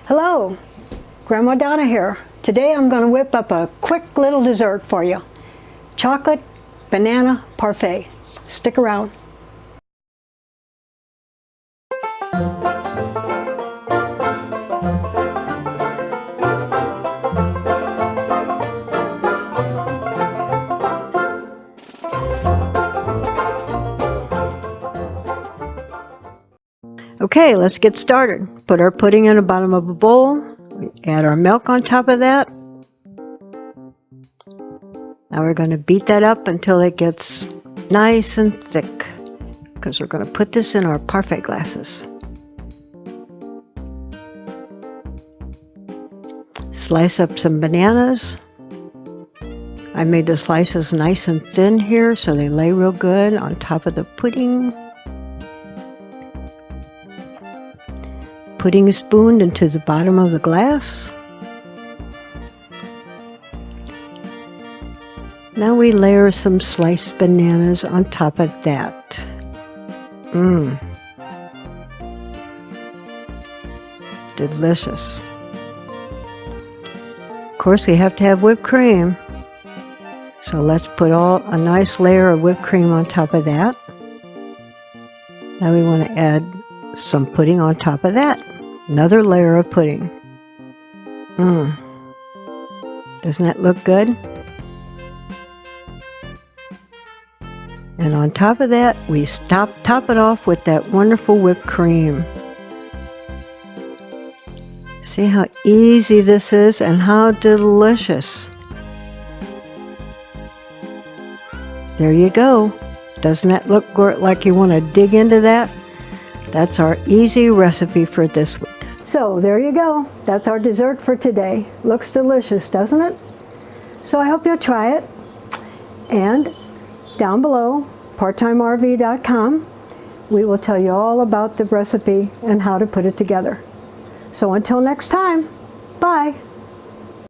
Hello, Grandma Donna here. Today I'm going to whip up a quick little dessert for you. Chocolate banana parfait. Stick around. Okay, let's get started. Put our pudding in the bottom of a bowl. Add our milk on top of that. Now we're going to beat that up until it gets nice and thick, because we're going to put this in our Parfait glasses. Slice up some bananas. I made the slices nice and thin here so they lay real good on top of the pudding. Pudding is spooned into the bottom of the glass. Now we layer some sliced bananas on top of that. Delicious. Of course, we have to have whipped cream. So let's put a nice layer of whipped cream on top of that. Now we want to add some pudding on top of that. Another layer of pudding. Doesn't that look good? And on top of that, we top it off with that wonderful whipped cream. See how easy this is and how delicious. There you go. Doesn't that look like you want to dig into that? That's our easy recipe for this week. So there you go. That's our dessert for today. Looks delicious, doesn't it? So I hope you'll try it. And down below, parttimерv.com, we will tell you all about the recipe and how to put it together. So until next time, bye.